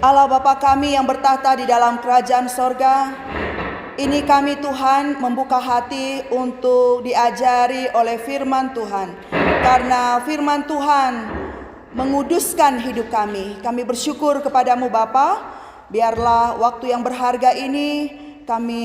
Allah Bapa kami yang bertahta di dalam kerajaan sorga, ini kami Tuhan membuka hati untuk diajari oleh firman Tuhan. Karena firman Tuhan menguduskan hidup kami. Kami bersyukur kepadamu Bapa, biarlah waktu yang berharga ini kami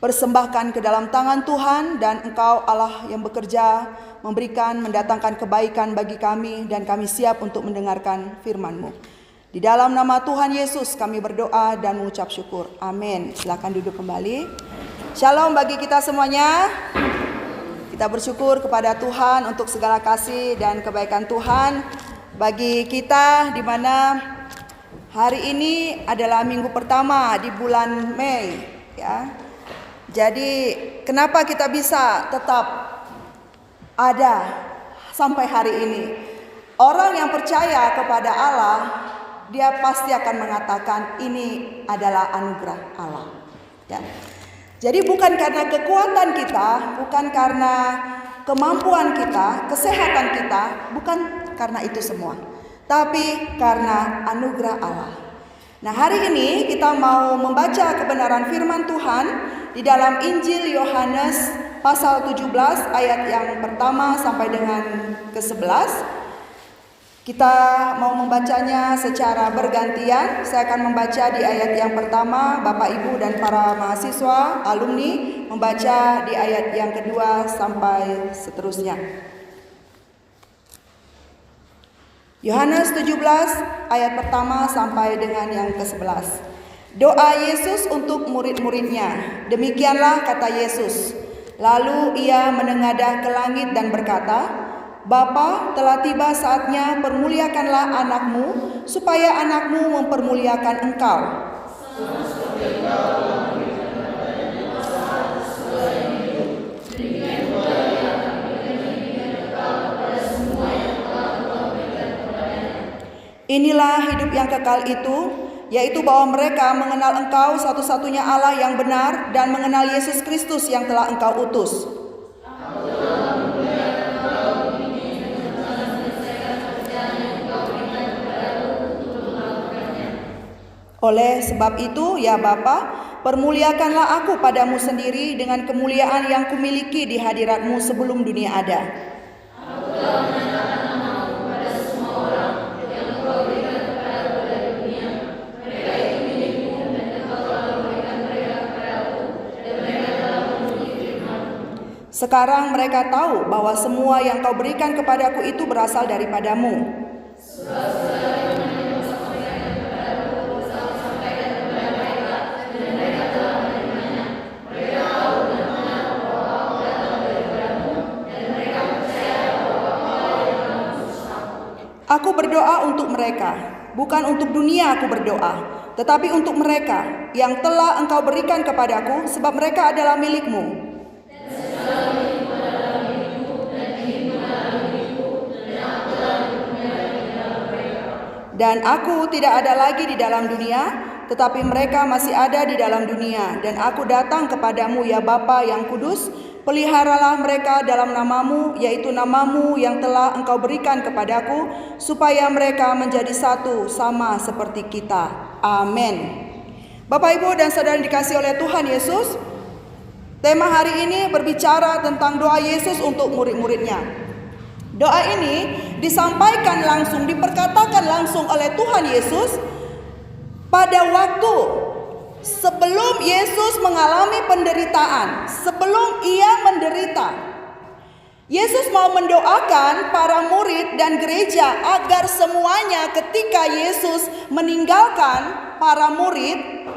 persembahkan ke dalam tangan Tuhan, dan Engkau Allah yang bekerja mendatangkan kebaikan bagi kami, dan kami siap untuk mendengarkan firman-Mu. Di dalam nama Tuhan Yesus kami berdoa dan mengucap syukur. Amin. Silakan duduk kembali. Shalom bagi kita semuanya. Kita bersyukur kepada Tuhan untuk segala kasih dan kebaikan Tuhan bagi kita, di mana hari ini adalah minggu pertama di bulan Mei, ya. Jadi kenapa kita bisa tetap ada sampai hari ini? Orang yang percaya kepada Allah, dia pasti akan mengatakan ini adalah anugerah Allah, ya. Jadi bukan karena kekuatan kita, bukan karena kemampuan kita, kesehatan kita, bukan karena itu semua, tapi karena anugerah Allah. Nah, hari ini kita mau membaca kebenaran firman Tuhan di dalam Injil Yohanes pasal 17 ayat yang pertama sampai dengan ke-11. Kita mau membacanya secara bergantian. Saya akan membaca di ayat yang pertama, Bapak Ibu dan para mahasiswa, alumni membaca di ayat yang kedua sampai seterusnya. Yohanes 17 ayat pertama sampai dengan yang ke-11. Doa Yesus untuk murid-muridnya. Demikianlah kata Yesus. Lalu ia menengadah ke langit dan berkata, Bapa, telah tiba saatnya, permuliakanlah anakmu, supaya anakmu mempermuliakan engkau. Inilah hidup yang kekal itu, yaitu bahwa mereka mengenal engkau satu-satunya Allah yang benar, dan mengenal Yesus Kristus yang telah engkau utus. Oleh sebab itu, ya Bapa, permuliakanlah aku padamu sendiri dengan kemuliaan yang kumiliki di hadiratmu sebelum dunia ada. Aku telah menyatakan namamu kepada semua orang yang Engkau berikan kepadaku dari dunia. Mereka itu milikmu, dan Engkau telah memberikan mereka kepadaku, dan mereka telah memenuhi firman-Mu. Sekarang mereka tahu bahwa semua yang Kau berikan kepadaku itu berasal daripadamu. Aku berdoa untuk mereka, bukan untuk dunia aku berdoa, tetapi untuk mereka yang telah Engkau berikan kepadaku, sebab mereka adalah milik-Mu. Dan aku tidak ada lagi di dalam dunia, tetapi mereka masih ada di dalam dunia. Dan aku datang kepadamu, ya Bapa yang kudus, peliharalah mereka dalam namamu, yaitu namamu yang telah Engkau berikan kepadaku, supaya mereka menjadi satu sama seperti kita. Amin. Bapak, Ibu, dan saudara dikasihi oleh Tuhan Yesus, tema hari ini berbicara tentang doa Yesus untuk murid-muridnya. Doa ini disampaikan langsung, diperkatakan langsung oleh Tuhan Yesus pada waktu sebelum Yesus mengalami penderitaan, sebelum ia menderita. Yesus mau mendoakan para murid dan gereja agar semuanya ketika Yesus meninggalkan para murid,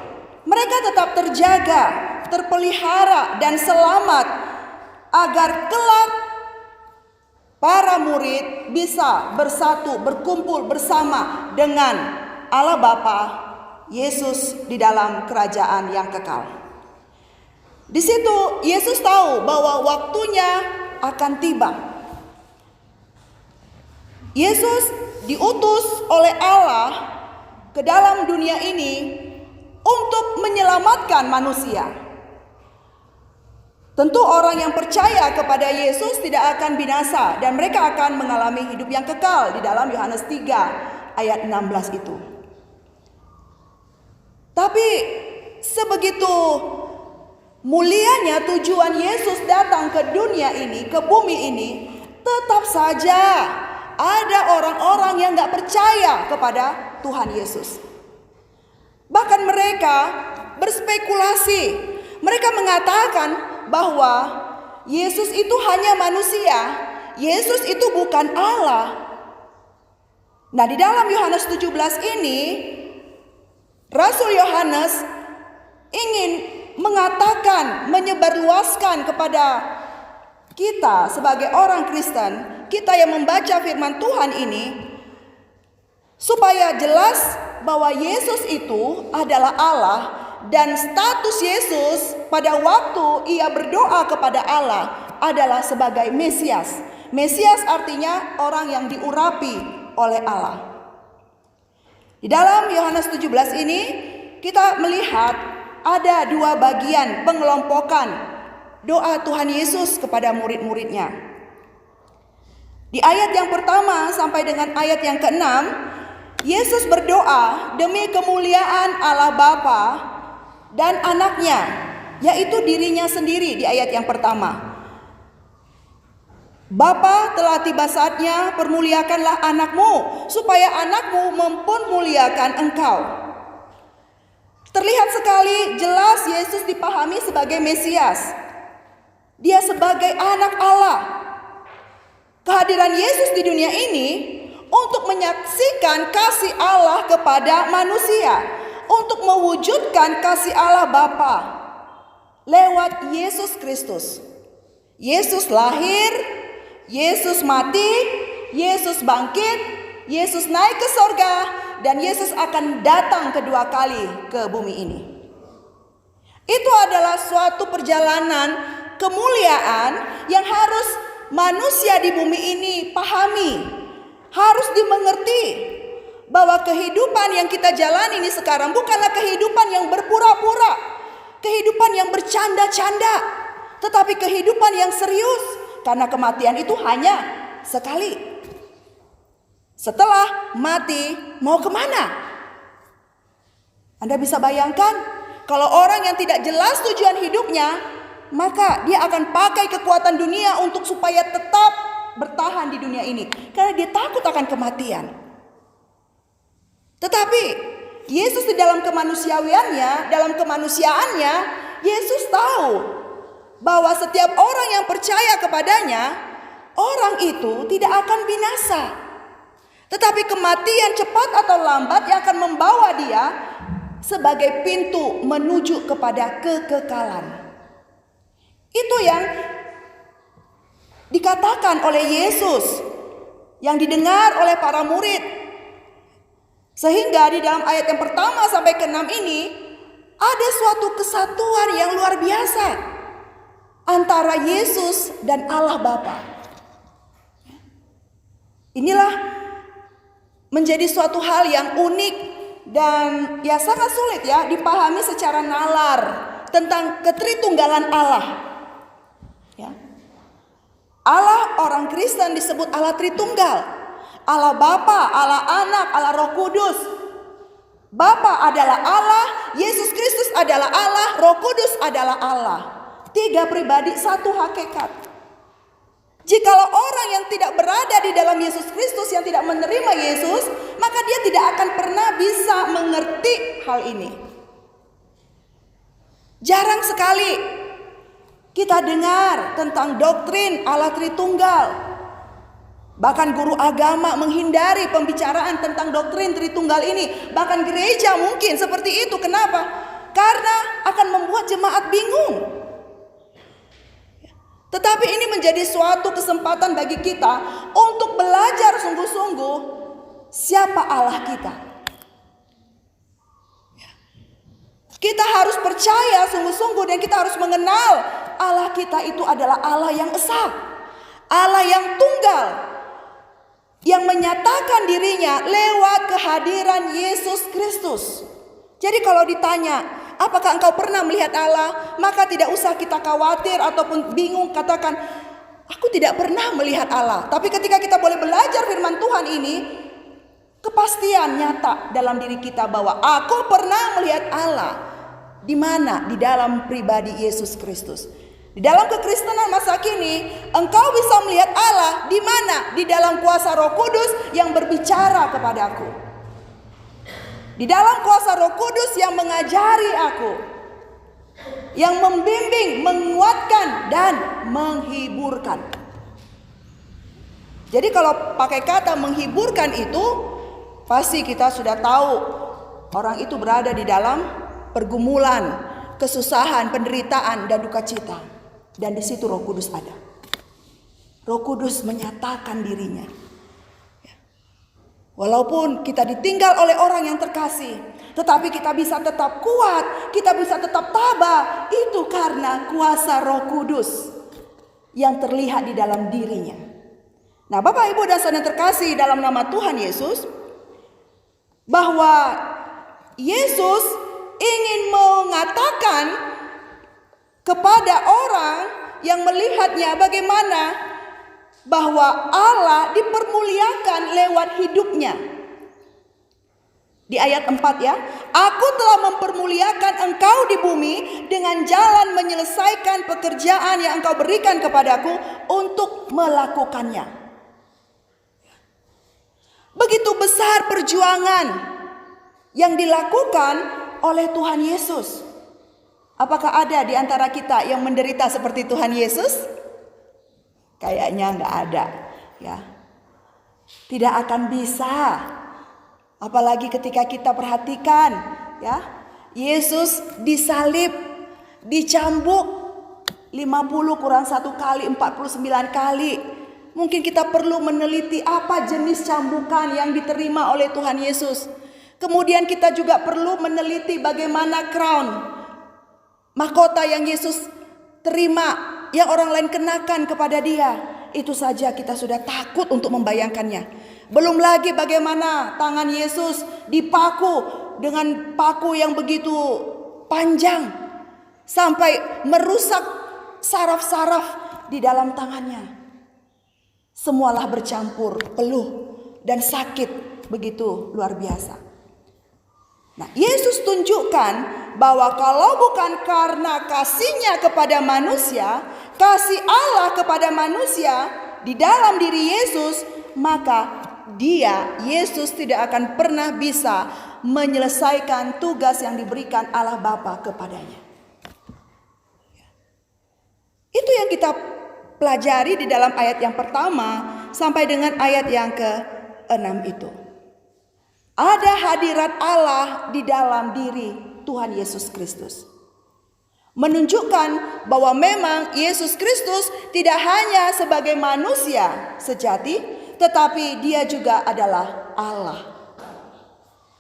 mereka tetap terjaga, terpelihara dan selamat, agar kelak para murid bisa bersatu, berkumpul bersama dengan Allah Bapa, Yesus di dalam kerajaan yang kekal. Di situ Yesus tahu bahwa waktunya akan tiba. Yesus diutus oleh Allah ke dalam dunia ini untuk menyelamatkan manusia. Tentu orang yang percaya kepada Yesus tidak akan binasa, dan mereka akan mengalami hidup yang kekal di dalam Yohanes 3 ayat 16 itu. Tapi sebegitu mulianya tujuan Yesus datang ke dunia ini, ke bumi ini, tetap saja ada orang-orang yang gak percaya kepada Tuhan Yesus. Bahkan mereka berspekulasi. Mereka mengatakan bahwa Yesus itu hanya manusia. Yesus itu bukan Allah. Nah, di dalam Yohanes 17 ini, Rasul Yohanes ingin mengatakan, menyebarluaskan kepada kita sebagai orang Kristen, kita yang membaca firman Tuhan ini, supaya jelas bahwa Yesus itu adalah Allah, dan status Yesus pada waktu ia berdoa kepada Allah adalah sebagai Mesias. Mesias artinya orang yang diurapi oleh Allah. Di dalam Yohanes 17 ini kita melihat ada dua bagian pengelompokan doa Tuhan Yesus kepada murid-muridnya. Di ayat yang pertama sampai dengan ayat yang ke-6, Yesus berdoa demi kemuliaan Allah Bapa dan anaknya, yaitu dirinya sendiri di ayat yang pertama. Bapa, telah tiba saatnya, permuliakanlah anakmu, supaya anakmu mempermuliakan engkau. Terlihat sekali jelas Yesus dipahami sebagai Mesias. Dia sebagai anak Allah. Kehadiran Yesus di dunia ini untuk menyaksikan kasih Allah kepada manusia, untuk mewujudkan kasih Allah Bapa lewat Yesus Kristus. Yesus lahir, Yesus mati, Yesus bangkit, Yesus naik ke sorga, dan Yesus akan datang kedua kali ke bumi ini. Itu adalah suatu perjalanan kemuliaan yang harus manusia di bumi ini pahami, harus dimengerti, bahwa kehidupan yang kita jalani ini sekarang bukanlah kehidupan yang berpura-pura, kehidupan yang bercanda-canda, tetapi kehidupan yang serius. Karena kematian itu hanya sekali. Setelah mati mau kemana? Anda bisa bayangkan, kalau orang yang tidak jelas tujuan hidupnya, maka dia akan pakai kekuatan dunia untuk supaya tetap bertahan di dunia ini, karena dia takut akan kematian. Tetapi Yesus di dalam kemanusiawiannya, dalam kemanusiaannya, Yesus tahu bahwa setiap orang yang percaya kepadanya, orang itu tidak akan binasa, tetapi kematian cepat atau lambat yang akan membawa dia sebagai pintu menuju kepada kekekalan. Itu yang dikatakan oleh Yesus, yang didengar oleh para murid. Sehingga di dalam ayat yang pertama sampai ke-6 ini ada suatu kesatuan yang luar biasa antara Yesus dan Allah Bapa. Inilah menjadi suatu hal yang unik dan ya sangat sulit ya dipahami secara nalar tentang ketritunggalan Allah. Ya. Allah, orang Kristen disebut Allah Tritunggal. Allah Bapa, Allah Anak, Allah Roh Kudus. Bapa adalah Allah, Yesus Kristus adalah Allah, Roh Kudus adalah Allah. Tiga pribadi, satu hakikat. Jikalau orang yang tidak berada di dalam Yesus Kristus, yang tidak menerima Yesus, maka dia tidak akan pernah bisa mengerti hal ini. Jarang sekali kita dengar tentang doktrin Allah Tritunggal. Bahkan guru agama menghindari pembicaraan tentang doktrin Tritunggal ini. Bahkan gereja mungkin seperti itu. Kenapa? Karena akan membuat jemaat bingung. Tetapi ini menjadi suatu kesempatan bagi kita untuk belajar sungguh-sungguh siapa Allah kita. Kita harus percaya sungguh-sungguh dan kita harus mengenal Allah kita itu adalah Allah yang esa, Allah yang tunggal, yang menyatakan dirinya lewat kehadiran Yesus Kristus. Jadi kalau ditanya, apakah engkau pernah melihat Allah? Maka tidak usah kita khawatir ataupun bingung katakan, aku tidak pernah melihat Allah. Tapi ketika kita boleh belajar firman Tuhan ini, kepastian nyata dalam diri kita bahwa aku pernah melihat Allah. Di mana? Di dalam pribadi Yesus Kristus. Di dalam kekristenan masa kini, engkau bisa melihat Allah di mana? Di dalam kuasa Roh Kudus yang berbicara kepadaku. Di dalam kuasa Roh Kudus yang mengajari aku, yang membimbing, menguatkan, dan menghiburkan. Jadi kalau pakai kata menghiburkan itu, pasti kita sudah tahu orang itu berada di dalam pergumulan, kesusahan, penderitaan, dan duka cita. Dan di situ Roh Kudus ada. Roh Kudus menyatakan dirinya. Walaupun kita ditinggal oleh orang yang terkasih, tetapi kita bisa tetap kuat, kita bisa tetap tabah. Itu karena kuasa Roh Kudus yang terlihat di dalam dirinya. Nah, Bapak Ibu dan Saudara terkasih dalam nama Tuhan Yesus, bahwa Yesus ingin mengatakan kepada orang yang melihatnya bagaimana bahwa Allah dipermuliakan lewat hidupnya. Di ayat 4 ya, aku telah mempermuliakan engkau di bumi dengan jalan menyelesaikan pekerjaan yang engkau berikan kepadaku untuk melakukannya. Begitu besar perjuangan yang dilakukan oleh Tuhan Yesus. Apakah ada di antara kita yang menderita seperti Tuhan Yesus? Kayaknya nggak ada, ya. Tidak akan bisa. Apalagi ketika kita perhatikan, ya, Yesus disalib, dicambuk 50 kurang 1 kali, 49 kali. Mungkin kita perlu meneliti apa jenis cambukan yang diterima oleh Tuhan Yesus. Kemudian kita juga perlu meneliti bagaimana crown, mahkota yang Yesus terima, yang orang lain kenakan kepada dia. Itu saja kita sudah takut untuk membayangkannya. Belum lagi bagaimana tangan Yesus dipaku dengan paku yang begitu panjang, sampai merusak saraf-saraf di dalam tangannya. Semualah bercampur, peluh dan sakit begitu luar biasa. Nah, Yesus tunjukkan bahwa kalau bukan karena kasihnya kepada manusia, kasih Allah kepada manusia di dalam diri Yesus, maka Yesus tidak akan pernah bisa menyelesaikan tugas yang diberikan Allah Bapa kepadanya. Itu yang kita pelajari di dalam ayat yang pertama sampai dengan ayat yang ke-6 itu. Ada hadirat Allah di dalam diri Tuhan Yesus Kristus. Menunjukkan bahwa memang Yesus Kristus tidak hanya sebagai manusia sejati, tetapi dia juga adalah Allah.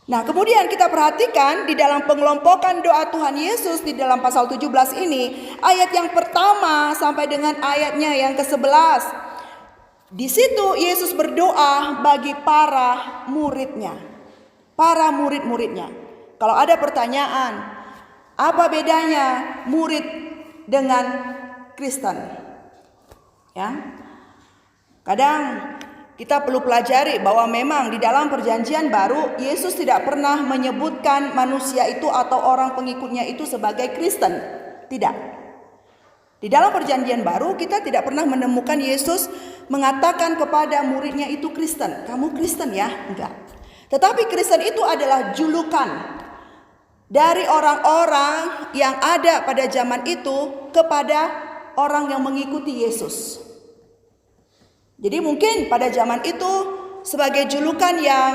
Nah, kemudian kita perhatikan di dalam pengelompokan doa Tuhan Yesus di dalam pasal 17 ini, ayat yang pertama sampai dengan ayatnya yang ke-11. Di situ Yesus berdoa bagi para muridnya, para murid-muridnya. Kalau ada pertanyaan, apa bedanya murid dengan Kristen? Ya. Kadang kita perlu pelajari bahwa memang di dalam perjanjian baru Yesus tidak pernah menyebutkan manusia itu atau orang pengikutnya itu sebagai Kristen. Tidak. Di dalam perjanjian baru kita tidak pernah menemukan Yesus mengatakan kepada muridnya itu Kristen. Kamu Kristen ya? Enggak. Tetapi Kristen itu adalah julukan dari orang-orang yang ada pada zaman itu kepada orang yang mengikuti Yesus. Jadi mungkin pada zaman itu sebagai julukan yang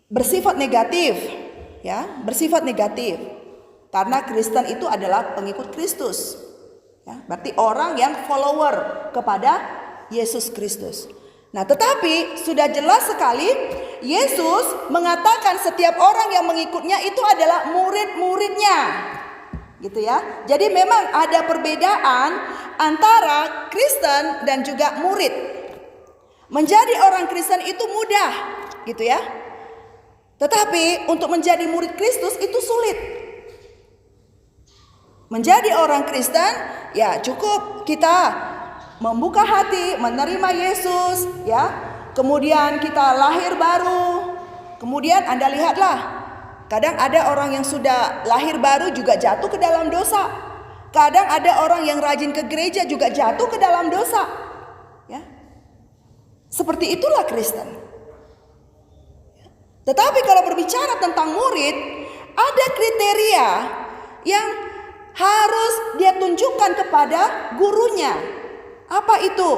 bersifat negatif, ya, bersifat negatif. Karena Kristen itu adalah pengikut Kristus. Ya, berarti orang yang follower kepada Yesus Kristus. Nah, tetapi sudah jelas sekali Yesus mengatakan setiap orang yang mengikutnya itu adalah murid-muridnya. Gitu ya. Jadi memang ada perbedaan antara Kristen dan juga murid. Menjadi orang Kristen itu mudah, gitu ya. Tetapi untuk menjadi murid Kristus itu sulit. Menjadi orang Kristen ya cukup kita membuka hati, menerima Yesus, ya, Kemudian kita lahir baru. Kemudian Anda lihatlah, kadang ada orang yang sudah lahir baru juga jatuh ke dalam dosa. Kadang ada orang yang rajin ke gereja juga jatuh ke dalam dosa. Ya. Seperti itulah Kristen. Tetapi kalau berbicara tentang murid, ada kriteria yang harus dia tunjukkan kepada gurunya. Apa itu?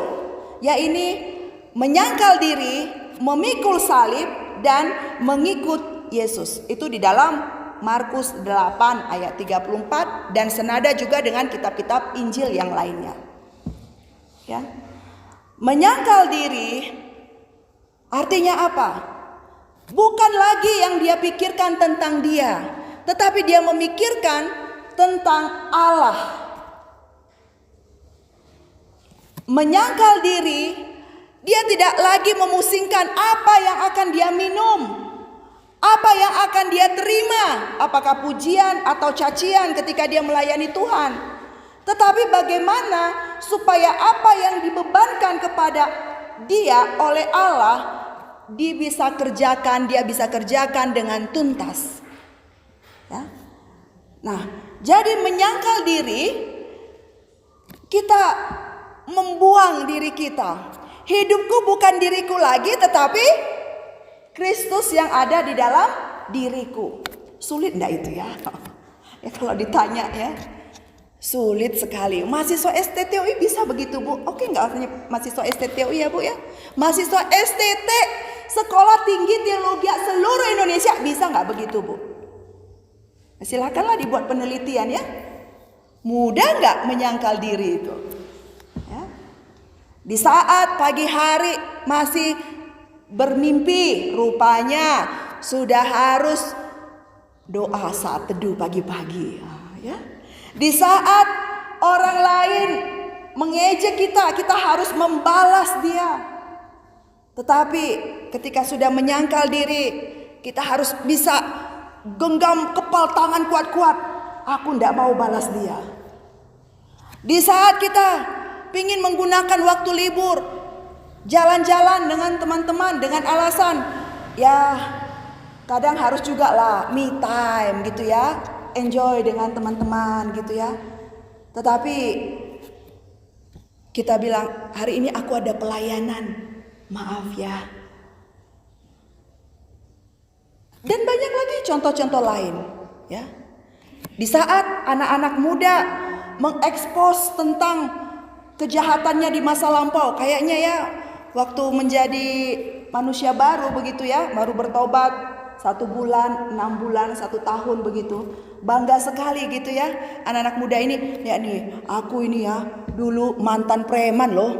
Ya ini menyangkal diri, memikul salib, dan mengikut Yesus. Itu di dalam Markus 8 ayat 34 dan senada juga dengan kitab-kitab Injil yang lainnya. Ya. Menyangkal diri artinya apa? Bukan lagi yang dia pikirkan tentang dia, tetapi dia memikirkan tentang Allah. Menyangkal diri, dia tidak lagi memusingkan apa yang akan dia minum, apa yang akan dia terima, apakah pujian atau cacian ketika dia melayani Tuhan. Tetapi bagaimana supaya apa yang dibebankan kepada dia oleh Allah, dia bisa kerjakan dengan tuntas. Ya. Nah, jadi menyangkal diri, kita membuang diri kita. Hidupku bukan diriku lagi, tetapi Kristus yang ada di dalam diriku. Sulit enggak itu ya? Ya kalau ditanya ya, sulit sekali. Mahasiswa STTUI bisa begitu Bu? Oke enggak artinya mahasiswa STTUI ya Bu ya? Mahasiswa STT Sekolah Tinggi Teologi seluruh Indonesia bisa enggak begitu Bu? Silakanlah dibuat penelitian ya. Mudah enggak menyangkal diri itu? Ya. Di saat pagi hari masih bermimpi, rupanya sudah harus doa saat teduh pagi-pagi. Ya. Di saat orang lain mengejek kita, kita harus membalas dia. Tetapi ketika sudah menyangkal diri, kita harus bisa genggam kepal tangan kuat-kuat. Aku tidak mau balas dia. Di saat kita ingin menggunakan waktu libur, jalan-jalan dengan teman-teman dengan alasan, ya kadang harus juga lah me time gitu ya, enjoy dengan teman-teman gitu ya. Tetapi kita bilang hari ini aku ada pelayanan, maaf ya. Dan banyak lagi contoh-contoh lain ya. Di saat anak-anak muda mengekspos tentang kejahatannya di masa lampau, kayaknya ya waktu menjadi manusia baru begitu ya, baru bertobat 1 bulan, 6 bulan, 1 tahun begitu, bangga sekali gitu ya anak-anak muda ini. Ya nih, aku ini ya dulu mantan preman loh.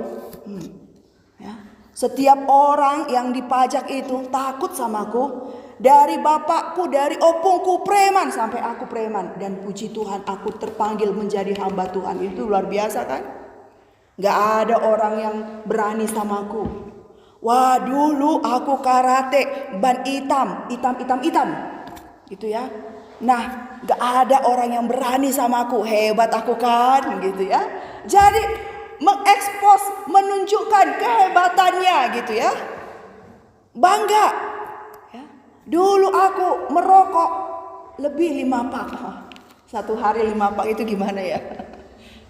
Ya. Setiap orang yang dipajak itu takut sama aku. Dari bapakku, dari opungku preman sampai aku preman. Dan puji Tuhan aku terpanggil menjadi hamba Tuhan. Itu luar biasa kan? Gak ada orang yang berani samaku. Wah dulu aku karate ban hitam gitu ya. Nah gak ada orang yang berani sama aku. Hebat aku kan gitu ya. Jadi mengekspos, menunjukkan kehebatannya gitu ya. Bangga ya. Dulu aku merokok lebih 5 pak. 1 hari 5 pak itu gimana ya?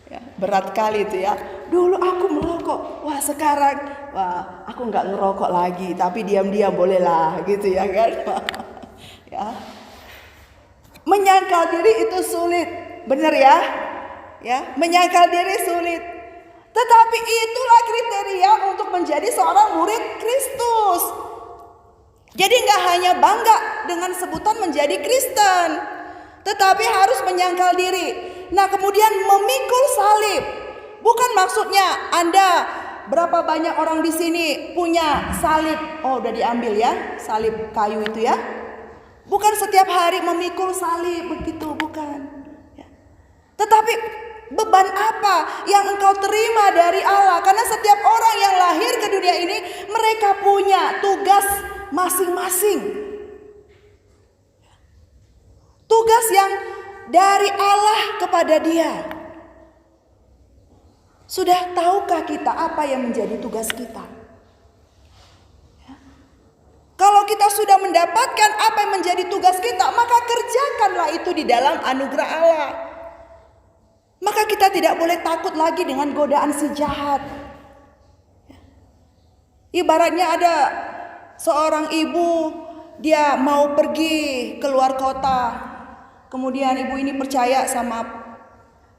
Ya, berat kali itu ya. Dulu aku merokok, wah sekarang wah aku nggak ngerokok lagi, tapi diam-diam bolehlah gitu ya kan. Ya. Menyangkal diri itu sulit, benar ya? Ya, menyangkal diri sulit. Tetapi itulah kriteria untuk menjadi seorang murid Kristus. Jadi nggak hanya bangga dengan sebutan menjadi Kristen, tetapi harus menyangkal diri. Nah kemudian memikul salib. Bukan maksudnya Anda berapa banyak orang di sini punya salib. Oh udah diambil ya salib kayu itu ya. Bukan setiap hari memikul salib begitu, bukan ya. Tetapi beban apa yang engkau terima dari Allah? Karena setiap orang yang lahir ke dunia ini mereka punya tugas masing-masing. Tugas yang dari Allah kepada dia. Sudah tahukah kita apa yang menjadi tugas kita? kita sudah mendapatkan apa yang menjadi tugas kita, maka kerjakanlah itu di dalam anugerah Allah. Maka kita tidak boleh takut lagi dengan godaan si jahat. Ibaratnya ada seorang ibu, dia mau pergi keluar kota. Kemudian ibu ini percaya sama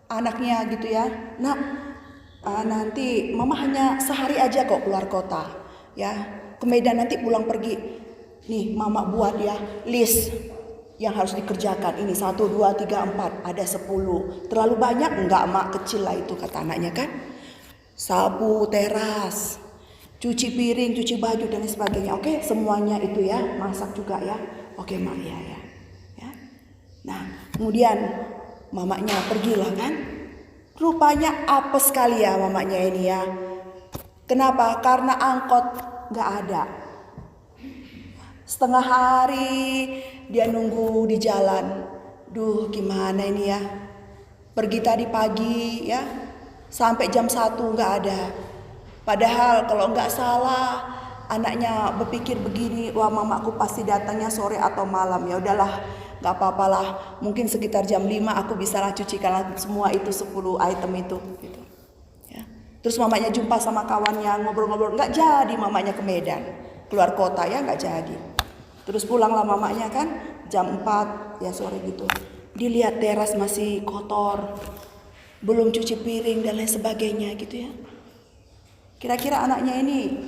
anaknya gitu ya. Nanti mama hanya sehari aja kok keluar kota. Ya, ke Medan nanti pulang pergi. Nih mama buat ya list yang harus dikerjakan. Ini 1, 2, 3, 4. Ada 10. Terlalu banyak? Enggak mak, kecil lah itu kata anaknya kan. Sapu teras, cuci piring, cuci baju dan lain sebagainya. Oke, semuanya itu ya. Masak juga ya. Oke mak, ya. Nah kemudian mamanya pergilah kan. Rupanya apes sekali ya mamanya ini ya. Kenapa? Karena angkot gak ada. Setengah hari dia nunggu di jalan. Duh gimana ini ya. Pergi tadi pagi ya. Sampai jam 1 gak ada. Padahal kalau gak salah anaknya berpikir begini. Wah mamaku pasti datangnya sore atau malam. Ya udahlah gak apa-apalah. Mungkin sekitar jam 5 aku bisa lah cucikan semua itu 10 item itu gitu. Ya. Terus mamanya jumpa sama kawannya ngobrol-ngobrol. Gak jadi mamanya ke Medan. Keluar kota ya gak jadi. Terus pulanglah mamanya kan jam 4 ya sore gitu. Dilihat teras masih kotor, belum cuci piring dan lain sebagainya gitu ya. Kira-kira anaknya ini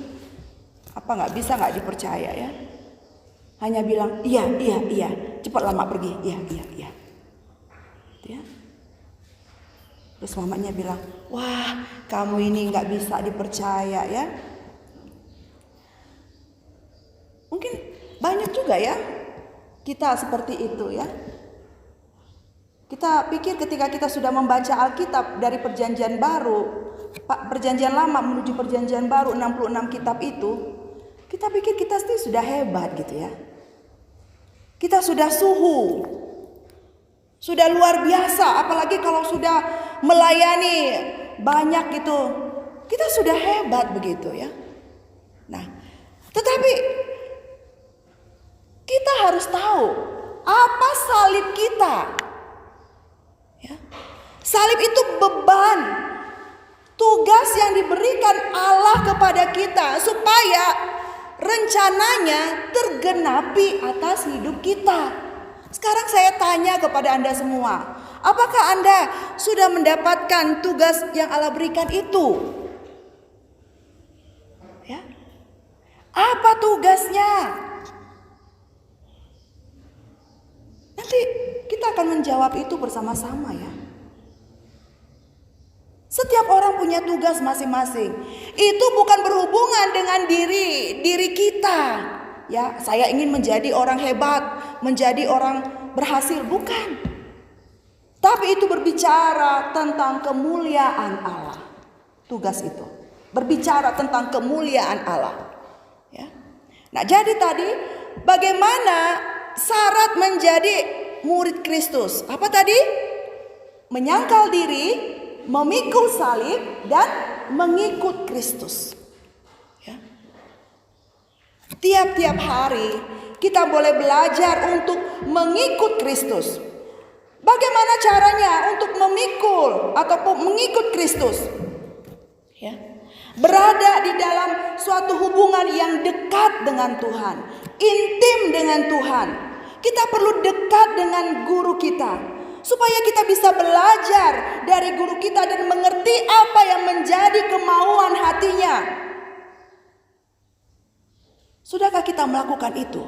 apa nggak bisa nggak dipercaya ya? Hanya bilang iya, cepat lama pergi, iya. Gitu ya. Terus mamanya bilang, wah kamu ini nggak bisa dipercaya ya. Mungkin banyak juga ya kita seperti itu ya. Kita pikir ketika kita sudah membaca Alkitab dari perjanjian baru, perjanjian lama menuju perjanjian baru 66 kitab itu, kita pikir kita sudah hebat gitu ya. Kita sudah suhu, sudah luar biasa, apalagi kalau sudah melayani banyak gitu, kita sudah hebat begitu ya. Nah, tetapi kita harus tahu apa salib kita. Ya. Salib itu beban, tugas yang diberikan Allah kepada kita supaya rencananya tergenapi atas hidup kita. Sekarang saya tanya kepada Anda semua, apakah Anda sudah mendapatkan tugas yang Allah berikan itu? Ya. Apa tugasnya? Nanti kita akan menjawab itu bersama-sama ya. Setiap orang punya tugas masing-masing. Itu bukan berhubungan dengan diri kita. Ya, saya ingin menjadi orang hebat, menjadi orang berhasil, bukan. Tapi itu berbicara tentang kemuliaan Allah. Tugas itu berbicara tentang kemuliaan Allah. Ya. Nah, jadi tadi bagaimana syarat menjadi murid Kristus? Apa tadi? Menyangkal diri, memikul salib, dan mengikut Kristus. Ya. Tiap-tiap hari kita boleh belajar untuk mengikut Kristus. Bagaimana caranya untuk memikul ataupun mengikut Kristus? Ya. Berada di dalam suatu hubungan yang dekat dengan Tuhan, intim dengan Tuhan. Kita perlu dekat dengan guru kita supaya kita bisa belajar dari guru kita dan mengerti apa yang menjadi kemauan hatinya. Sudahkah kita melakukan itu?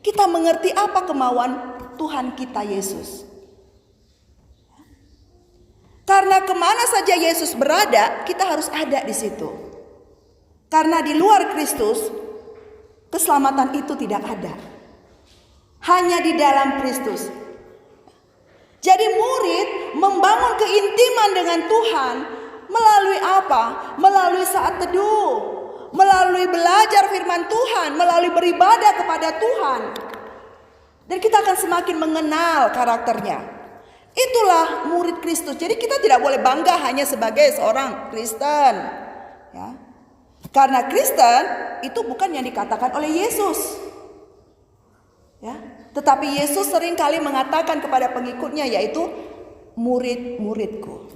Kita mengerti apa kemauan Tuhan kita Yesus. Karena kemana saja Yesus berada, kita harus ada di situ. Karena di luar Kristus, keselamatan itu tidak ada. Hanya di dalam Kristus. Jadi murid membangun keintiman dengan Tuhan melalui apa? Melalui saat teduh, melalui belajar firman Tuhan, melalui beribadah kepada Tuhan. Dan kita akan semakin mengenal karakternya. Itulah murid Kristus. Jadi kita tidak boleh bangga hanya sebagai seorang Kristen. Ya. Karena Kristen itu bukan yang dikatakan oleh Yesus. Tetapi Yesus seringkali mengatakan kepada pengikutnya, yaitu murid-muridku.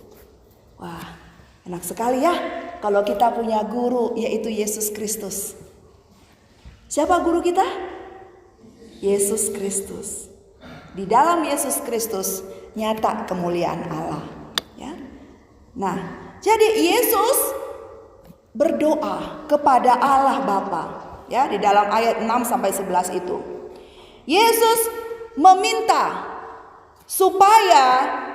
Wah, enak sekali ya kalau kita punya guru, yaitu Yesus Kristus. Siapa guru kita? Yesus Kristus. Di dalam Yesus Kristus nyata kemuliaan Allah. Ya. Nah, jadi Yesus berdoa kepada Allah Bapa. Ya, di dalam ayat 6 sampai 11 itu. Yesus meminta supaya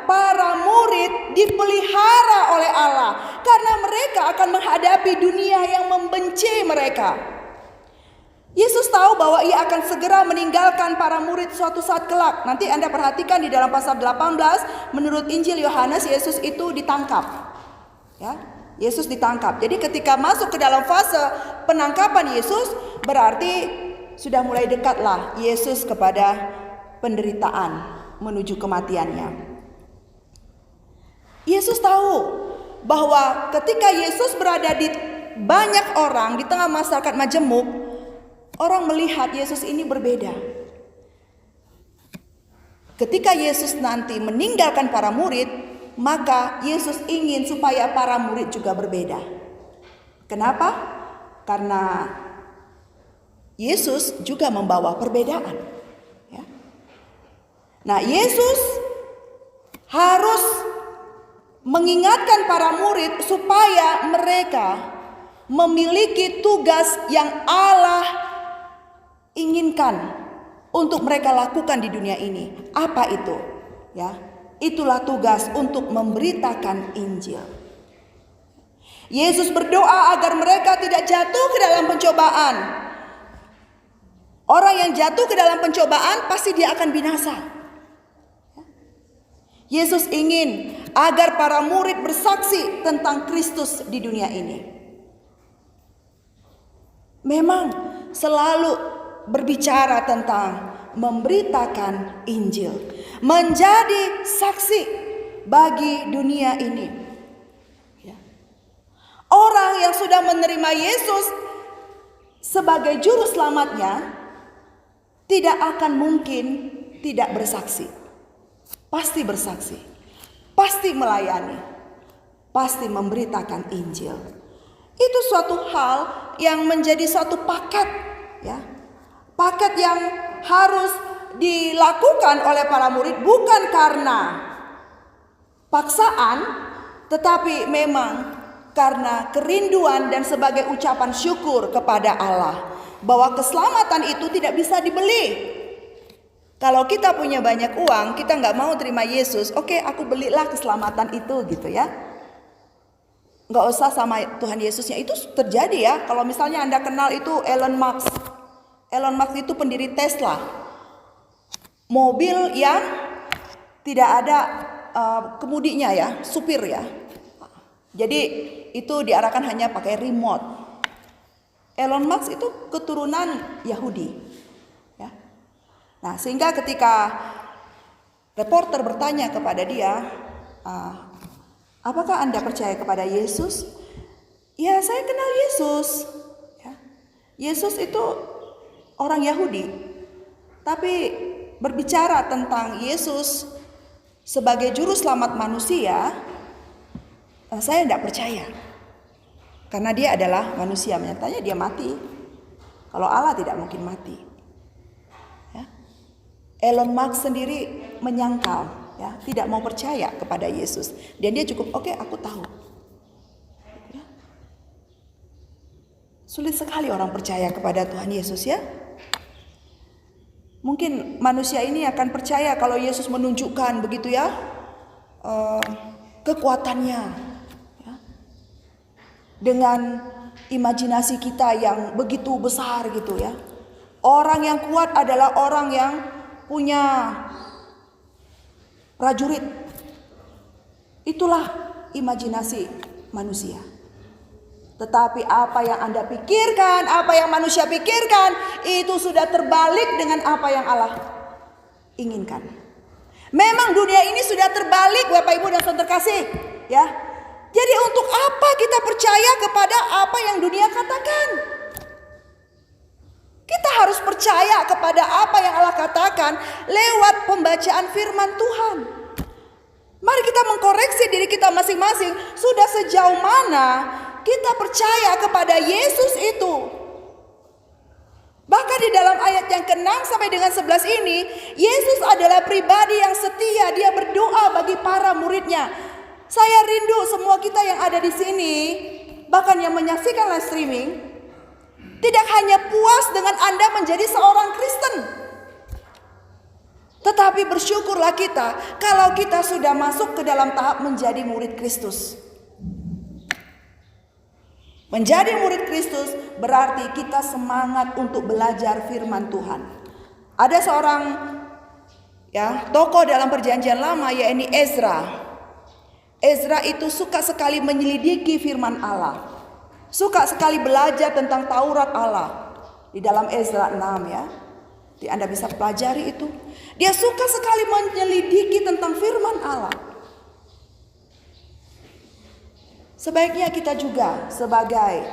para murid dipelihara oleh Allah karena mereka akan menghadapi dunia yang membenci mereka. Yesus tahu bahwa ia akan segera meninggalkan para murid suatu saat kelak. Nanti Anda perhatikan di dalam pasal 18, menurut Injil Yohanes, Yesus itu ditangkap. Ya, Yesus ditangkap. Jadi ketika masuk ke dalam fase penangkapan Yesus, berarti sudah mulai dekatlah Yesus kepada penderitaan menuju kematiannya. Yesus tahu bahwa ketika Yesus berada di banyak orang, di tengah masyarakat majemuk, orang melihat Yesus ini berbeda. Ketika Yesus nanti meninggalkan para murid, maka Yesus ingin supaya para murid juga berbeda. Kenapa? Karena Yesus juga membawa perbedaan. Ya. Nah, Yesus harus mengingatkan para murid supaya mereka memiliki tugas yang Allah inginkan untuk mereka lakukan di dunia ini. Apa itu? Ya, itulah tugas untuk memberitakan Injil. Yesus berdoa agar mereka tidak jatuh ke dalam pencobaan. Orang yang jatuh ke dalam pencobaan pasti dia akan binasa. Yesus ingin agar para murid bersaksi tentang Kristus di dunia ini. Memang selalu berbicara tentang memberitakan Injil, menjadi saksi bagi dunia ini. Orang yang sudah menerima Yesus sebagai juru selamatnya tidak akan mungkin tidak bersaksi. Pasti bersaksi, pasti melayani, pasti memberitakan Injil. Itu suatu hal yang menjadi suatu paket, ya. Paket yang harus dilakukan oleh para murid bukan karena paksaan, tetapi memang karena kerinduan dan sebagai ucapan syukur kepada Allah. Bahwa keselamatan itu tidak bisa dibeli. Kalau kita punya banyak uang, kita nggak mau terima Yesus, oke, aku belilah keselamatan itu gitu ya. Nggak usah sama Tuhan Yesusnya. Itu terjadi ya. Kalau misalnya Anda kenal itu Elon Musk. Elon Musk itu pendiri Tesla. Mobil yang tidak ada kemudinya ya, supir ya. Jadi itu diarahkan hanya pakai remote. Elon Musk itu keturunan Yahudi. Ya. Nah, sehingga ketika reporter bertanya kepada dia, apakah Anda percaya kepada Yesus? Ya, saya kenal Yesus. Ya. Yesus itu orang Yahudi. Tapi berbicara tentang Yesus sebagai juru selamat manusia, saya tidak percaya. Karena dia adalah manusia, nyatanya dia mati. Kalau Allah tidak mungkin mati. Ya. Elon Musk sendiri menyangkal, ya, tidak mau percaya kepada Yesus. Dan dia cukup, oke, aku tahu. Ya. Sulit sekali orang percaya kepada Tuhan Yesus ya. Mungkin manusia ini akan percaya kalau Yesus menunjukkan begitu ya, kekuatannya. Dengan imajinasi kita yang begitu besar gitu ya. Orang yang kuat adalah orang yang punya prajurit. Itulah imajinasi manusia. Tetapi apa yang Anda pikirkan, apa yang manusia pikirkan, itu sudah terbalik dengan apa yang Allah inginkan. Memang dunia ini sudah terbalik, Bapak Ibu dan Saudara terkasih, ya. Jadi untuk apa kita percaya kepada apa yang dunia katakan? Kita harus percaya kepada apa yang Allah katakan lewat pembacaan firman Tuhan. Mari kita mengkoreksi diri kita masing-masing. Sudah sejauh mana kita percaya kepada Yesus itu? Bahkan di dalam ayat yang ke-6 sampai dengan 11 ini, Yesus adalah pribadi yang setia. Dia berdoa bagi para muridnya. Saya rindu semua kita yang ada di sini, bahkan yang menyaksikan live streaming, tidak hanya puas dengan Anda menjadi seorang Kristen, tetapi bersyukurlah kita kalau kita sudah masuk ke dalam tahap menjadi murid Kristus. Menjadi murid Kristus berarti kita semangat untuk belajar firman Tuhan. Ada seorang tokoh dalam perjanjian lama, yaitu Ezra. Ezra itu suka sekali menyelidiki firman Allah. Suka sekali belajar tentang Taurat Allah. Di dalam Ezra 6 ya. Anda bisa pelajari itu. Dia suka sekali menyelidiki tentang firman Allah. Sebaiknya kita juga sebagai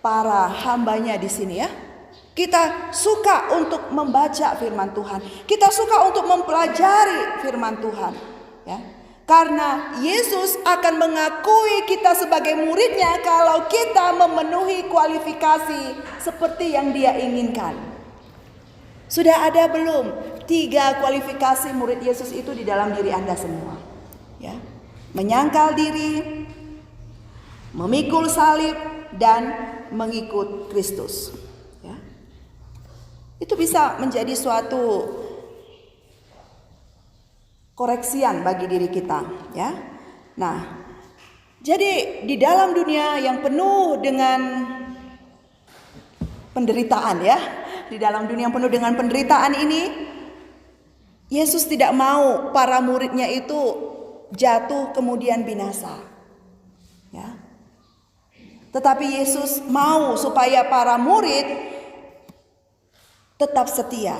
para hambanya di sini ya, kita suka untuk membaca firman Tuhan. Kita suka untuk mempelajari firman Tuhan ya. Karena Yesus akan mengakui kita sebagai muridnya kalau kita memenuhi kualifikasi seperti yang Dia inginkan. Sudah ada belum 3 kualifikasi murid Yesus itu di dalam diri Anda semua? Ya. Menyangkal diri, memikul salib, dan mengikut Kristus. Ya. Itu bisa menjadi suatu koreksian bagi diri kita. Ya. Nah, jadi di dalam dunia yang penuh dengan penderitaan ya, di dalam dunia yang penuh dengan penderitaan ini, Yesus tidak mau para muridnya itu jatuh kemudian binasa. Ya. Tetapi Yesus mau supaya para murid tetap setia.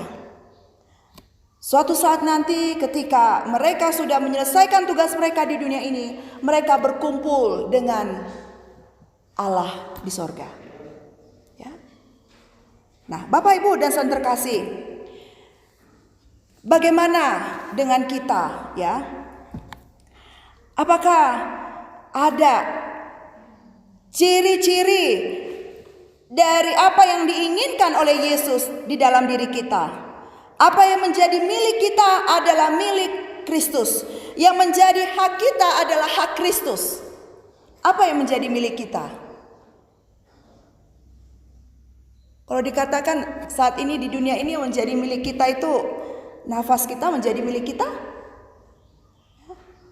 Suatu saat nanti ketika mereka sudah menyelesaikan tugas mereka di dunia ini, mereka berkumpul dengan Allah di sorga. Ya. Nah, Bapak Ibu dan saudara terkasih, bagaimana dengan kita ya? Apakah ada ciri-ciri dari apa yang diinginkan oleh Yesus di dalam diri kita? Apa yang menjadi milik kita adalah milik Kristus. Yang menjadi hak kita adalah hak Kristus. Apa yang menjadi milik kita? Kalau dikatakan saat ini di dunia ini yang menjadi milik kita itu nafas kita menjadi milik kita?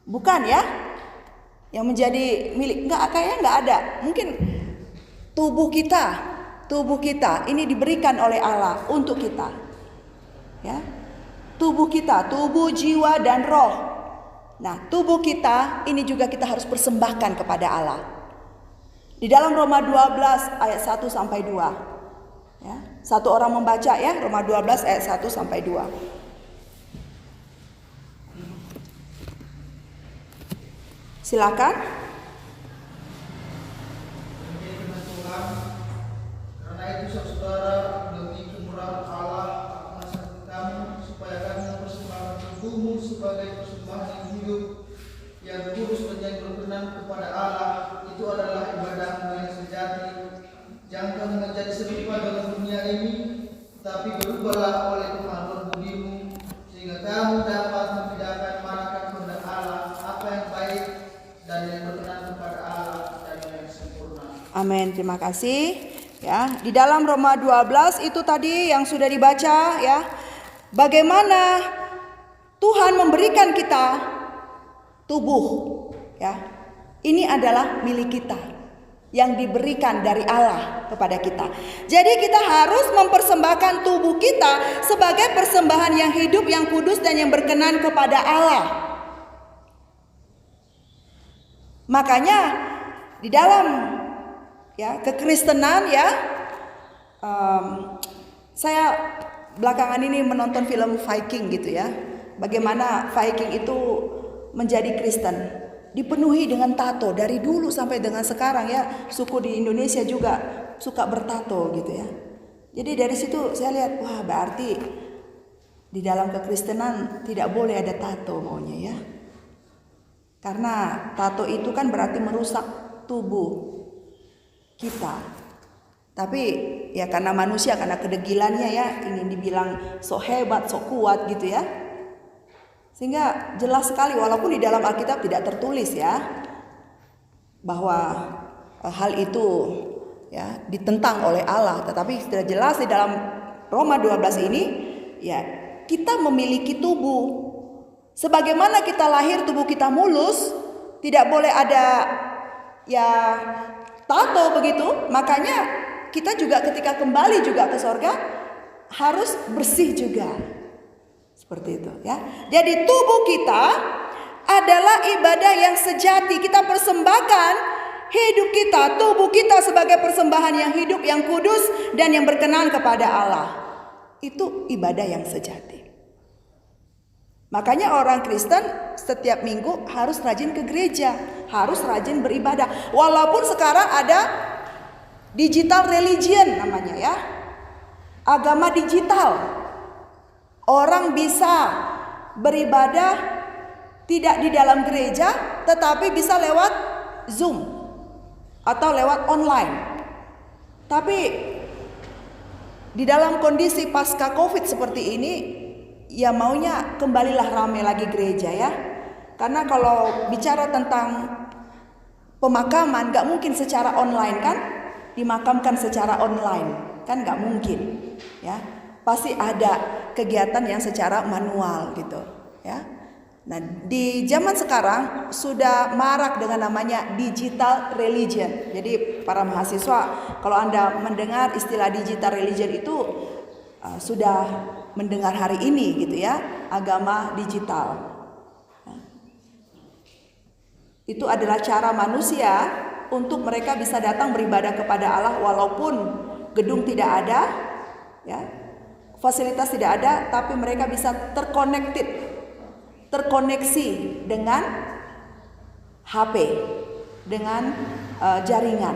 Bukan ya? Yang menjadi milik, kayaknya nggak ada. Mungkin tubuh kita ini diberikan oleh Allah untuk kita. Ya, tubuh kita, tubuh, jiwa, dan roh. Nah, tubuh kita ini juga kita harus persembahkan kepada Allah. Di dalam Roma 12 ayat 1 sampai 2. Ya, satu orang membaca ya, Roma 12 ayat 1 sampai 2. Silakan. Karena itu saudara, demi kemurahan Allah, supaya kami mempersembahkan tubuhmu sebagai persembahan yang hidup, yang kudus dan yang berkenan kepada Allah. Itu adalah ibadahmu yang sejati. Jangan kamu menjadi serupa dengan dunia ini, tapi berubahlah oleh kemampuan budimu, sehingga kamu dapat membedakan manakah kehendak Allah, apa yang baik dan yang berkenan kepada Allah dan yang sempurna. Amin. Terima kasih. Ya, di dalam Roma 12 itu tadi yang sudah dibaca ya. Bagaimana Tuhan memberikan kita tubuh ya. Ini adalah milik kita yang diberikan dari Allah kepada kita. Jadi kita harus mempersembahkan tubuh kita sebagai persembahan yang hidup, yang kudus dan yang berkenan kepada Allah. Makanya di dalam kekristenan ya, saya belakangan ini menonton film Viking gitu ya. Bagaimana Viking itu menjadi Kristen. Dipenuhi dengan tato dari dulu sampai dengan sekarang ya. Suku di Indonesia juga suka bertato gitu ya. Jadi dari situ saya lihat, wah berarti di dalam kekristenan tidak boleh ada tato maunya ya. Karena tato itu kan berarti merusak tubuh kita. Tapi ya karena manusia, karena kedegilannya ya, ingin dibilang sok hebat, sok kuat gitu ya. Sehingga jelas sekali walaupun di dalam Alkitab tidak tertulis ya bahwa hal itu ya ditentang oleh Allah, tetapi sudah jelas di dalam Roma 12 ini ya kita memiliki tubuh. Sebagaimana kita lahir tubuh kita mulus, tidak boleh ada ya tato begitu. Makanya kita juga ketika kembali juga ke sorga harus bersih juga. Seperti itu ya. Jadi tubuh kita adalah ibadah yang sejati. Kita persembahkan hidup kita, tubuh kita sebagai persembahan yang hidup, yang kudus dan yang berkenan kepada Allah. Itu ibadah yang sejati. Makanya orang Kristen setiap minggu harus rajin ke gereja, harus rajin beribadah. Walaupun sekarang ada digital religion namanya ya. Agama digital. Orang bisa beribadah tidak di dalam gereja, tetapi bisa lewat Zoom atau lewat online. Tapi di dalam kondisi pasca Covid seperti ini, ya maunya kembalilah ramai lagi gereja ya. Karena kalau bicara tentang pemakaman, gak mungkin secara online kan, dimakamkan secara online kan gak mungkin ya. Pasti ada kegiatan yang secara manual gitu ya. Nah, di zaman sekarang sudah marak dengan namanya digital religion. Jadi para mahasiswa, kalau Anda mendengar istilah digital religion itu sudah mendengar hari ini gitu ya, agama digital. Itu adalah cara manusia untuk mereka bisa datang beribadah kepada Allah walaupun gedung tidak ada ya. Fasilitas tidak ada, tapi mereka bisa terkoneksi dengan HP, dengan jaringan.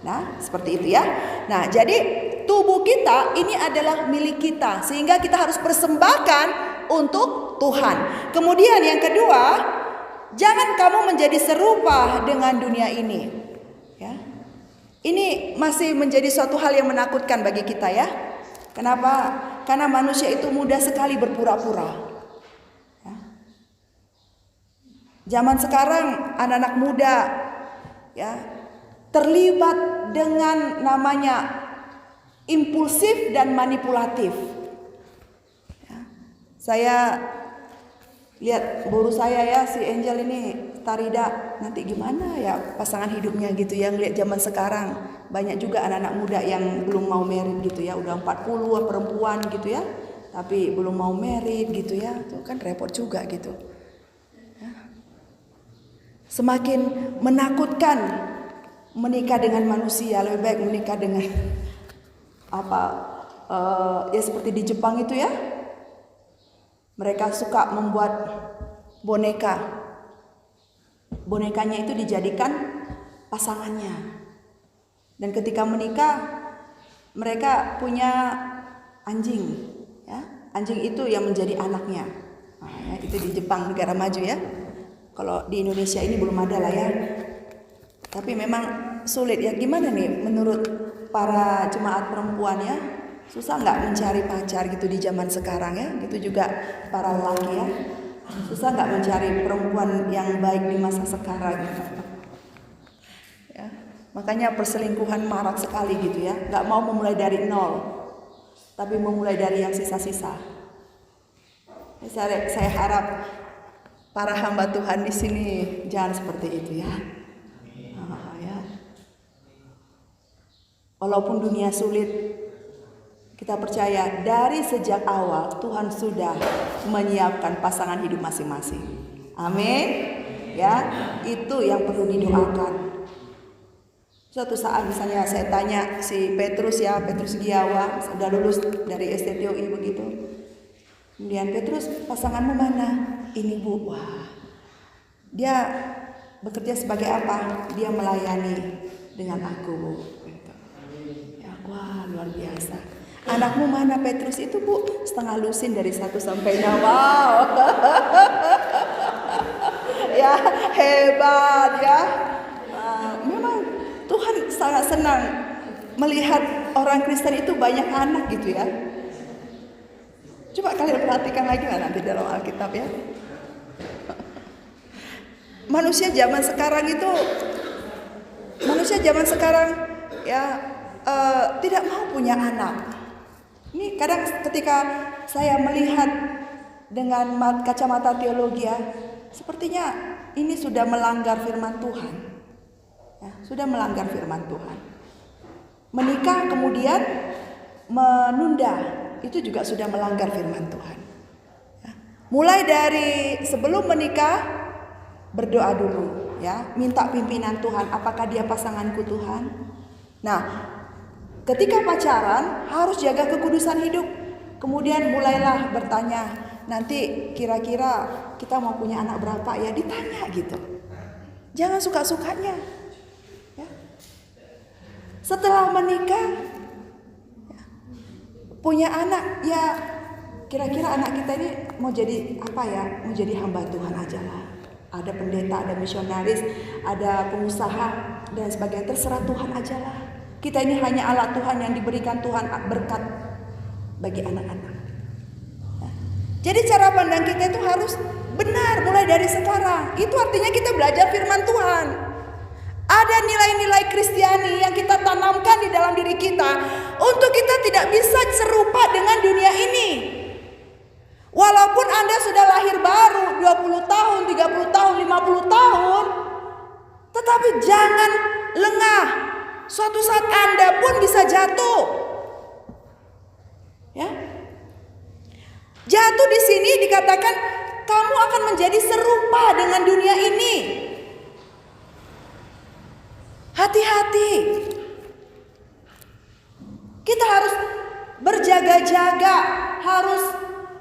Nah, seperti itu ya. Nah, jadi tubuh kita ini adalah milik kita, sehingga kita harus persembahkan untuk Tuhan. Kemudian yang kedua, jangan kamu menjadi serupa dengan dunia ini. Ya. Ini masih menjadi suatu hal yang menakutkan bagi kita ya. Kenapa? Karena manusia itu mudah sekali berpura-pura. Ya. Zaman sekarang anak-anak muda ya terlibat dengan namanya impulsif dan manipulatif. Ya. Saya lihat guru saya ya, si Angel ini, Tarida, nanti gimana ya pasangan hidupnya gitu ya. Ngelihat zaman sekarang banyak juga anak-anak muda yang belum mau married gitu ya, udah 40 perempuan gitu ya, tapi belum mau married gitu ya. Itu kan repot juga gitu ya. Semakin menakutkan menikah dengan manusia, lebih baik menikah dengan ya seperti di Jepang itu ya. Mereka suka membuat boneka. Bonekanya itu dijadikan pasangannya. Dan ketika menikah, mereka punya anjing, ya. Anjing itu yang menjadi anaknya. Nah, ya, itu di Jepang, negara maju ya. Kalau di Indonesia ini belum ada lah ya. Tapi memang sulit ya. Gimana nih menurut para jemaat perempuan ya? Susah nggak mencari pacar gitu di zaman sekarang ya? Gitu juga para laki ya. Susah nggak mencari perempuan yang baik di masa sekarang gitu. Ya. Makanya perselingkuhan marak sekali gitu ya. Gak mau memulai dari nol, tapi memulai dari yang sisa-sisa. Saya harap para hamba Tuhan di sini jangan seperti itu ya. Ya. Walaupun dunia sulit, kita percaya dari sejak awal Tuhan sudah menyiapkan pasangan hidup masing-masing. Amin. Ya, itu yang perlu didoakan. Suatu saat misalnya saya tanya si Petrus Giawa, sudah lulus dari STTOI begitu. Kemudian Petrus, pasanganmu mana? Ini Bu. Wah, dia bekerja sebagai apa? Dia melayani dengan aku Bu. Ya, wah luar biasa. Anakmu mana Petrus? Itu Bu, setengah lusin dari 1 sampai 6. Wow. Ya, hebat ya. Memang Tuhan sangat senang melihat orang Kristen itu banyak anak gitu ya. Coba kalian perhatikan lagi nanti dalam Alkitab ya. Manusia zaman sekarang ya tidak mau punya anak. Ini kadang ketika saya melihat dengan kacamata teologi ya, sepertinya ini sudah melanggar firman Tuhan. Ya, sudah melanggar firman Tuhan. Menikah kemudian menunda, itu juga sudah melanggar firman Tuhan. Ya, mulai dari sebelum menikah berdoa dulu ya, minta pimpinan Tuhan, apakah dia pasanganku Tuhan. Nah, ketika pacaran harus jaga kekudusan hidup. Kemudian mulailah bertanya, nanti kira-kira kita mau punya anak berapa ya, ditanya gitu. Jangan suka-sukanya ya. Setelah menikah ya, punya anak ya, kira-kira anak kita ini mau jadi apa ya, mau jadi hamba Tuhan aja lah. Ada pendeta, ada misionaris, ada pengusaha dan sebagainya, terserah Tuhan aja lah. Kita ini hanya alat Tuhan yang diberikan Tuhan berkat bagi anak-anak. Nah, jadi cara pandang kita itu harus benar mulai dari sekarang. Itu artinya kita belajar firman Tuhan. Ada nilai-nilai Kristiani yang kita tanamkan di dalam diri kita untuk kita tidak bisa serupa dengan dunia ini. Walaupun Anda sudah lahir baru 20 tahun, 30 tahun, 50 tahun, tetapi jangan lengah. Suatu saat Anda pun bisa jatuh. Ya. Jatuh di sini dikatakan kamu akan menjadi serupa dengan dunia ini. Hati-hati. Kita harus berjaga-jaga, harus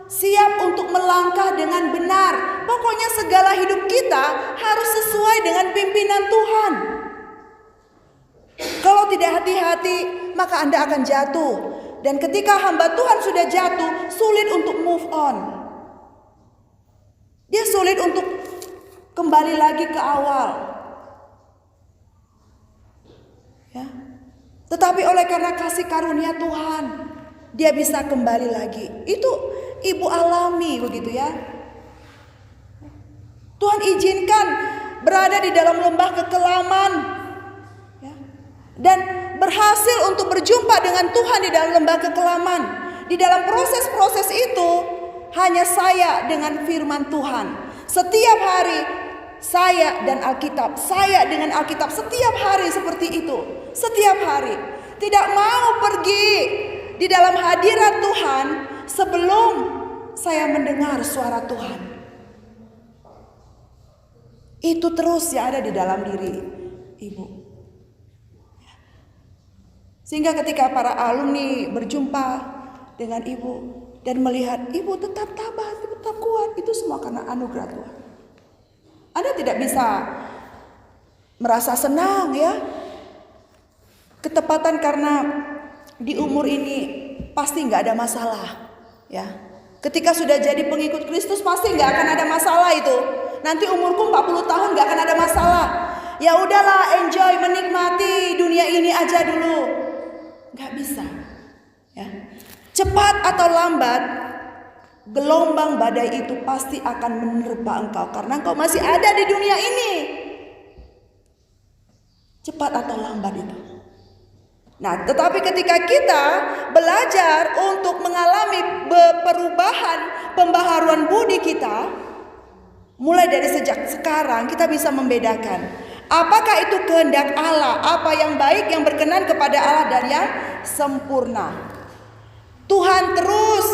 siap untuk melangkah dengan benar. Pokoknya segala hidup kita harus sesuai dengan pimpinan Tuhan. Kalau tidak hati-hati, maka Anda akan jatuh. Dan ketika hamba Tuhan sudah jatuh, sulit untuk move on. Dia sulit untuk kembali lagi ke awal. Ya. Tetapi oleh karena kasih karunia Tuhan, dia bisa kembali lagi. Itu ibu alami begitu ya. Tuhan izinkan berada di dalam lembah kekelaman ya, dan berhasil untuk berjumpa dengan Tuhan di dalam lembah kekelaman. Di dalam proses-proses itu hanya saya dengan firman Tuhan. Setiap hari saya dan Alkitab, saya dengan Alkitab, setiap hari seperti itu. Setiap hari tidak mau pergi di dalam hadirat Tuhan sebelum saya mendengar suara Tuhan. Itu terus yang ada di dalam diri ibu. Sehingga ketika para alumni berjumpa dengan ibu dan melihat ibu tetap tabah, tetap kuat, itu semua karena anugerah Tuhan. Anda tidak bisa merasa senang ya. Ketepatan karena di umur ini pasti nggak ada masalah ya. Ketika sudah jadi pengikut Kristus pasti nggak akan ada masalah itu. Nanti umurku 40 tahun nggak akan ada masalah. Ya udahlah, enjoy, menikmati dunia ini aja dulu. Nggak bisa. Ya. Cepat atau lambat, gelombang badai itu pasti akan menerpa engkau karena engkau masih ada di dunia ini. Cepat atau lambat itu. Nah, tetapi ketika kita belajar untuk mengalami perubahan, pembaharuan budi kita, mulai dari sejak sekarang kita bisa membedakan apakah itu kehendak Allah, apa yang baik, yang berkenan kepada Allah dan yang sempurna. Tuhan terus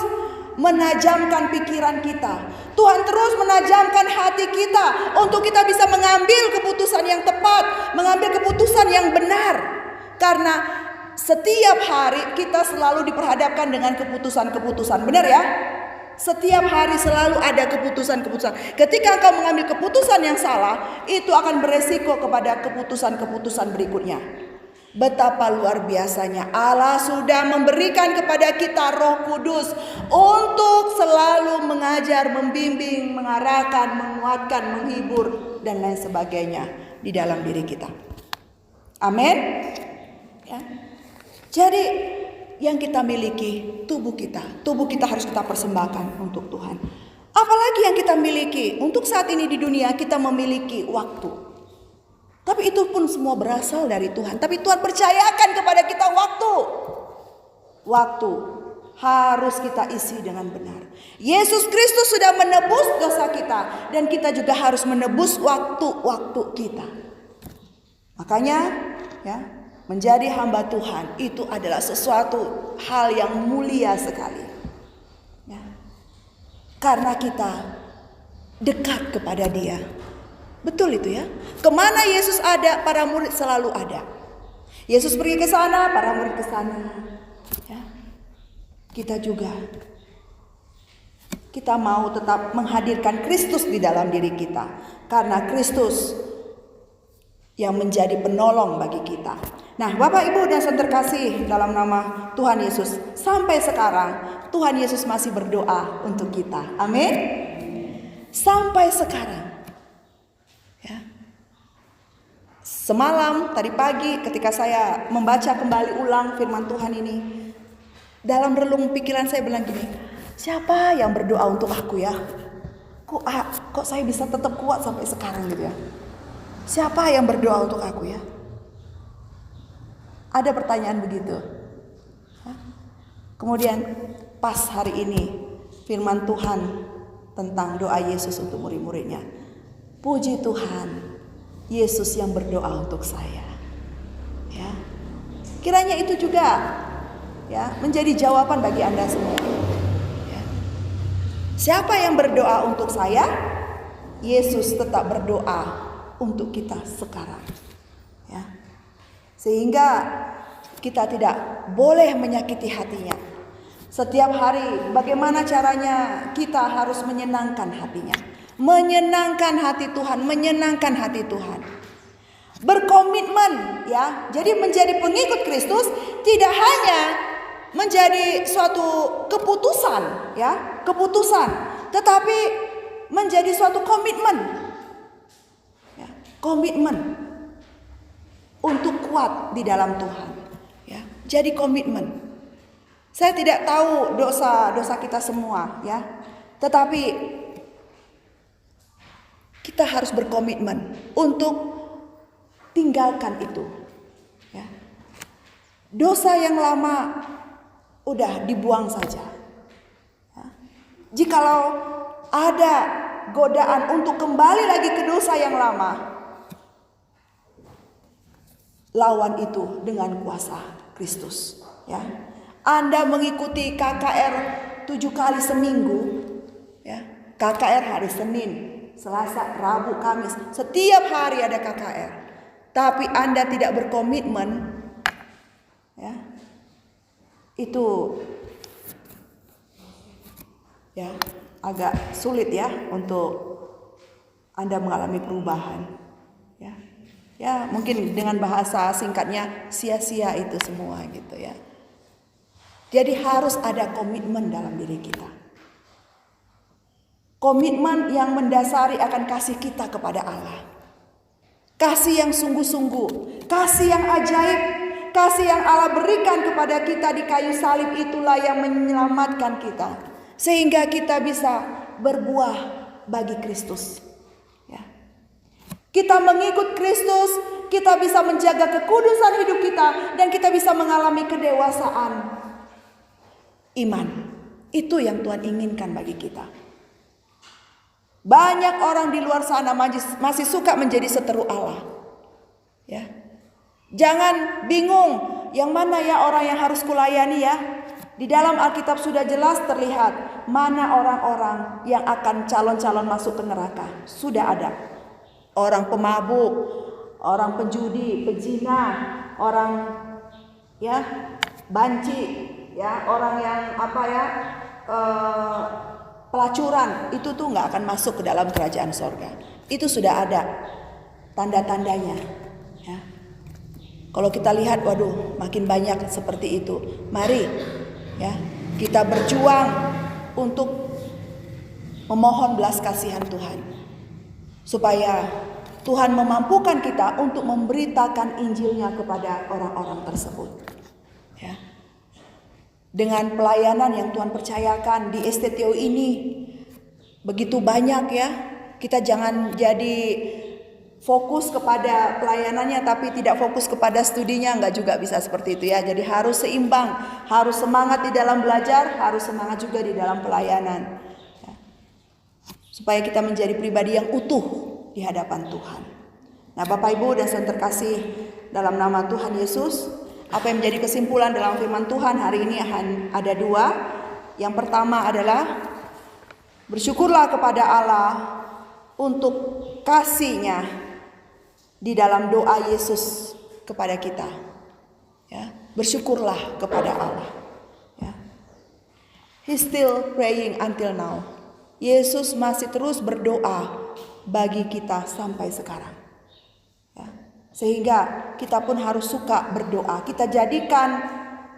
menajamkan pikiran kita. Tuhan terus menajamkan hati kita untuk kita bisa mengambil keputusan yang tepat, mengambil keputusan yang benar. Karena setiap hari kita selalu diperhadapkan dengan keputusan-keputusan. Benar ya? Setiap hari selalu ada keputusan-keputusan. Ketika engkau mengambil keputusan yang salah, itu akan beresiko kepada keputusan-keputusan berikutnya. Betapa luar biasanya Allah sudah memberikan kepada kita Roh Kudus untuk selalu mengajar, membimbing, mengarahkan, menguatkan, menghibur, dan lain sebagainya di dalam diri kita. Amin. Ya. Jadi yang kita miliki tubuh kita harus kita persembahkan untuk Tuhan. Apalagi yang kita miliki untuk saat ini di dunia, kita memiliki waktu. Tapi itu pun semua berasal dari Tuhan. Tapi Tuhan percayakan kepada kita waktu. Waktu harus kita isi dengan benar. Yesus Kristus sudah menebus dosa kita. Dan kita juga harus menebus waktu-waktu kita. Makanya ya, menjadi hamba Tuhan itu adalah sesuatu hal yang mulia sekali. Ya. Karena kita dekat kepada Dia. Betul itu ya. Kemana Yesus ada, para murid selalu ada. Yesus pergi ke sana, para murid ke sana. Ya. Kita juga. Kita mau tetap menghadirkan Kristus di dalam diri kita. Karena Kristus yang menjadi penolong bagi kita. Nah, Bapak Ibu dan saudara terkasih dalam nama Tuhan Yesus, sampai sekarang Tuhan Yesus masih berdoa untuk kita. Amin. Sampai sekarang. Ya. Semalam tadi pagi ketika saya membaca kembali ulang firman Tuhan ini, dalam relung pikiran saya bilang gini, siapa yang berdoa untuk aku ya? Kok saya bisa tetap kuat sampai sekarang gitu ya? Siapa yang berdoa untuk aku ya? Ada pertanyaan begitu. Kemudian pas hari ini firman Tuhan tentang doa Yesus untuk murid-muridnya. Puji Tuhan, Yesus yang berdoa untuk saya. Ya. Kiranya itu juga ya menjadi jawaban bagi Anda semua. Ya. Siapa yang berdoa untuk saya? Yesus tetap berdoa untuk kita sekarang. Ya. Sehingga kita tidak boleh menyakiti hatinya. Setiap hari bagaimana caranya kita harus menyenangkan hatinya. Menyenangkan hati Tuhan, menyenangkan hati Tuhan. Berkomitmen ya. Jadi menjadi pengikut Kristus tidak hanya menjadi suatu keputusan ya, keputusan, tetapi menjadi suatu komitmen. Ya, komitmen untuk kuat di dalam Tuhan ya. Jadi komitmen. Saya tidak tahu dosa-dosa kita semua ya. Tetapi kita harus berkomitmen untuk tinggalkan itu. Ya. Dosa yang lama udah dibuang saja. Ya. Jikalau ada godaan untuk kembali lagi ke dosa yang lama, lawan itu dengan kuasa Kristus. Ya. Anda mengikuti KKR 7 kali seminggu. Ya. KKR hari Senin, Selasa, Rabu, Kamis. Setiap hari ada KKR. Tapi Anda tidak berkomitmen. Ya. Itu ya agak sulit ya untuk Anda mengalami perubahan. Ya. Ya, mungkin dengan bahasa singkatnya sia-sia itu semua gitu ya. Jadi harus ada komitmen dalam diri kita. Komitmen yang mendasari akan kasih kita kepada Allah. Kasih yang sungguh-sungguh, kasih yang ajaib, kasih yang Allah berikan kepada kita di kayu salib itulah yang menyelamatkan kita. Sehingga kita bisa berbuah bagi Kristus. Ya. Kita mengikut Kristus, kita bisa menjaga kekudusan hidup kita, dan kita bisa mengalami kedewasaan iman. Itu yang Tuhan inginkan bagi kita. Banyak orang di luar sana masih suka menjadi seteru Allah. Ya. Jangan bingung yang mana ya orang yang harus kulayani ya. Di dalam Alkitab sudah jelas terlihat mana orang-orang yang akan calon-calon masuk ke neraka. Sudah ada. Orang pemabuk, orang penjudi, pezina, orang ya banci, ya orang yang pelacuran, itu tuh nggak akan masuk ke dalam kerajaan sorga. Itu sudah ada tanda-tandanya. Ya. Kalau kita lihat, waduh, makin banyak seperti itu. Mari ya, kita berjuang untuk memohon belas kasihan Tuhan, supaya Tuhan memampukan kita untuk memberitakan Injilnya kepada orang-orang tersebut. Ya. Dengan pelayanan yang Tuhan percayakan di STTO ini begitu banyak ya, kita jangan jadi fokus kepada pelayanannya tapi tidak fokus kepada studinya, enggak juga bisa seperti itu ya. Jadi harus seimbang, harus semangat di dalam belajar, harus semangat juga di dalam pelayanan. Ya. Supaya kita menjadi pribadi yang utuh di hadapan Tuhan. Nah, Bapak Ibu dan saudara terkasih dalam nama Tuhan Yesus, apa yang menjadi kesimpulan dalam firman Tuhan hari ini ada dua. Yang pertama adalah bersyukurlah kepada Allah untuk kasih-Nya di dalam doa Yesus kepada kita. Ya, bersyukurlah kepada Allah. Ya. He's still praying until now. Yesus masih terus berdoa bagi kita sampai sekarang. Ya. Sehingga kita pun harus suka berdoa. Kita jadikan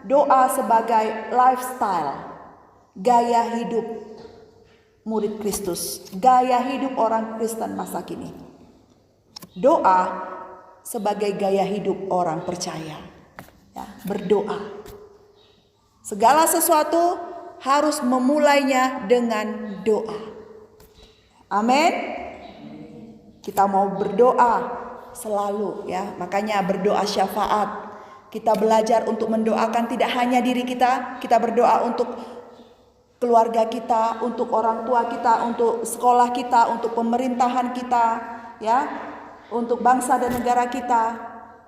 doa sebagai lifestyle, gaya hidup murid Kristus, gaya hidup orang Kristen masa kini. Doa sebagai gaya hidup orang percaya. Ya, berdoa. Segala sesuatu harus memulainya dengan doa. Amin. Kita mau berdoa selalu ya. Makanya berdoa syafaat. Kita belajar untuk mendoakan tidak hanya diri kita, kita berdoa untuk keluarga kita, untuk orang tua kita, untuk sekolah kita, untuk pemerintahan kita, ya, untuk bangsa dan negara kita,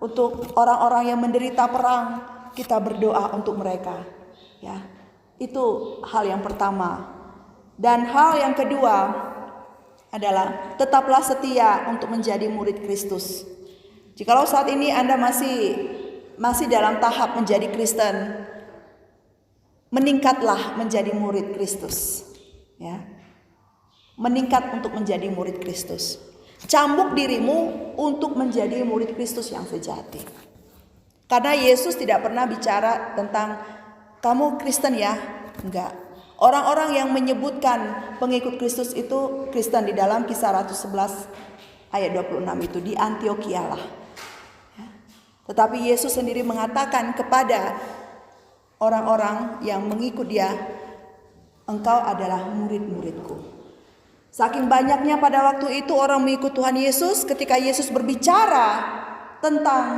untuk orang-orang yang menderita perang, kita berdoa untuk mereka, ya. Itu hal yang pertama. Dan hal yang kedua adalah tetaplah setia untuk menjadi murid Kristus. Jikalau saat ini Anda masih dalam tahap menjadi Kristen, meningkatlah menjadi murid Kristus, ya. Meningkat untuk menjadi murid Kristus. Cambuk dirimu untuk menjadi murid Kristus yang sejati. Karena Yesus tidak pernah bicara tentang kamu Kristen ya, enggak. Orang-orang yang menyebutkan pengikut Kristus itu Kristen di dalam Kisah Ratu 11 ayat 26 itu di Antiokhia lah. Ya. Tetapi Yesus sendiri mengatakan kepada orang-orang yang mengikut dia, engkau adalah murid-muridku. Saking banyaknya pada waktu itu orang mengikut Tuhan Yesus, ketika Yesus berbicara tentang